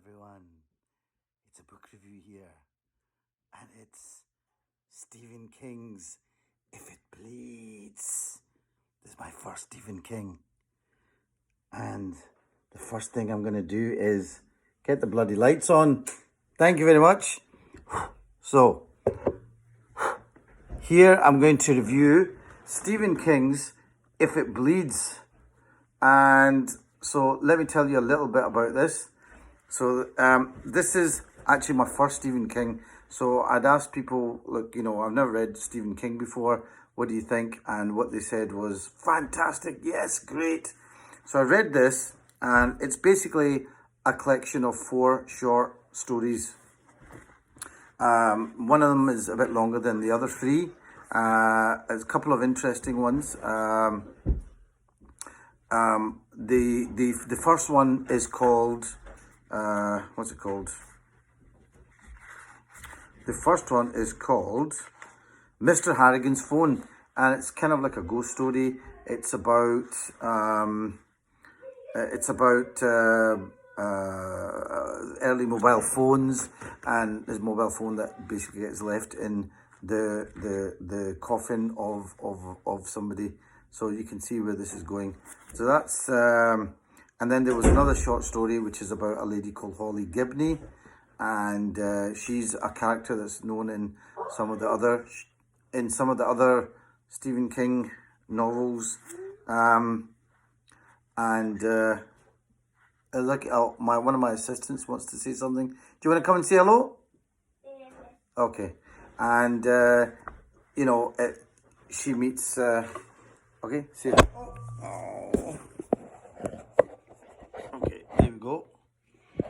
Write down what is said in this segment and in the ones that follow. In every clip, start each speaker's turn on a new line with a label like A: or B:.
A: everyone. It's a book review here, and it's Stephen King's If It Bleeds. This is my first Stephen King, and the first thing I'm going to do is get the bloody lights on. Thank you very much. So, here I'm going to review Stephen King's If It Bleeds. And so let me tell you a little bit about this. So this is actually my first Stephen King. So I'd asked people, look, I've never read Stephen King before. What do you think? And what they said was, fantastic, yes, great. So I read this, and it's basically a collection of 4 short stories. One of them is a bit longer than the other 3. There's a couple of interesting ones. The first one is called, what's it called? The first one is called Mr. Harrigan's Phone, and it's kind of like a ghost story. It's about early mobile phones, and this mobile phone that basically gets left in the coffin of somebody. So you can see where this is going. So that's and then there was another short story which is about a lady called Holly Gibney, and she's a character that's known in some of the other Stephen King novels. Look, one of my assistants wants to say something. Do you want to come and say hello? Okay. And she meets. Okay, see you. Oh. Okay, there we go. He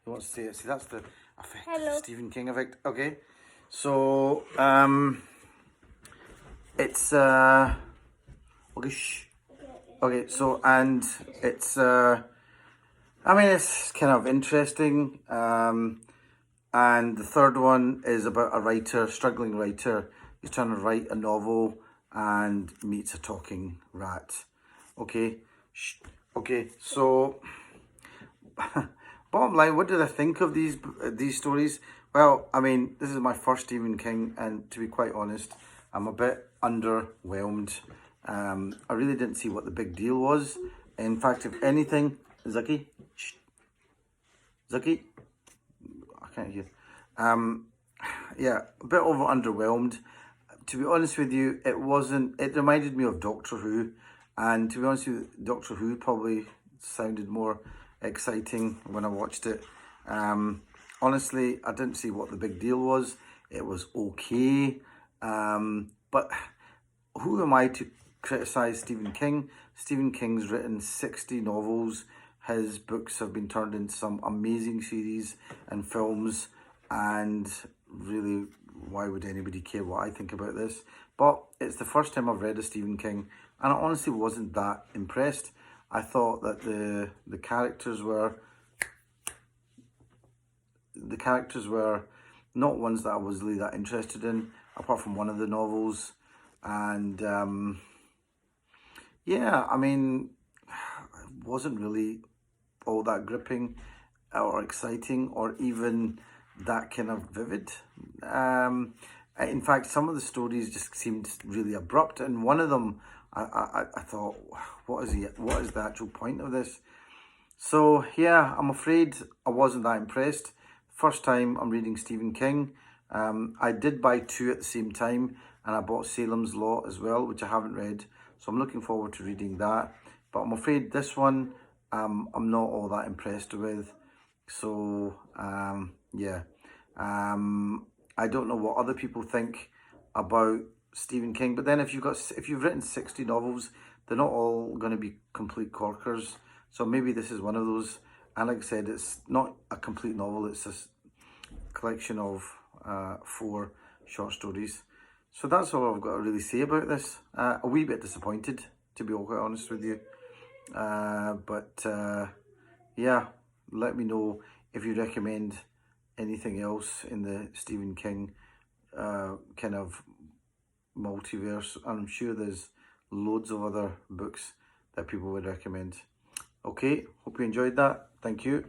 A: wants to say it. See, that's the effect. Hello. Stephen King effect. Okay, so it's okay. Shh. Okay, so and it's it's kind of interesting. And the third one is about a writer, struggling writer. He's trying to write a novel and meets a talking rat. Okay, okay. So, bottom line, what did I think of these stories? Well, this is my first Stephen King, and to be quite honest, I'm a bit underwhelmed. I really didn't see what the big deal was. In fact, if anything, Zucky, Zucky, I can't hear. Yeah, a bit underwhelmed. To be honest with you, it reminded me of Doctor Who, and to be honest with you, Doctor Who probably sounded more exciting when I watched it. Honestly, I didn't see what the big deal was. It was okay, but who am I to criticise Stephen King? Stephen King's written 60 novels. His books have been turned into some amazing series and films, and really, why would anybody care what I think about this? But it's the first time I've read a Stephen King, and I honestly wasn't that impressed. I thought that the characters were not ones that I was really that interested in, apart from one of the novels. And yeah, it wasn't really all that gripping or exciting or even that kind of vivid. In fact, some of the stories just seemed really abrupt, and one of them I thought, what is the actual point of this? So yeah, I'm afraid I wasn't that impressed. First time I'm reading Stephen King. I did buy 2 at the same time, and I bought Salem's Lot as well, which I haven't read. So I'm looking forward to reading that. But I'm afraid this one I'm not all that impressed with. So yeah, I don't know what other people think about Stephen King. But then if you've written 60 novels, they're not all going to be complete corkers. So maybe this is one of those. And like I said, it's not a complete novel. It's a collection of 4 short stories. So that's all I've got to really say about this. A wee bit disappointed, to be all quite honest with you. But yeah, let me know if you recommend anything else in the Stephen King kind of multiverse. I'm sure there's loads of other books that people would recommend. Okay, hope you enjoyed that. Thank you.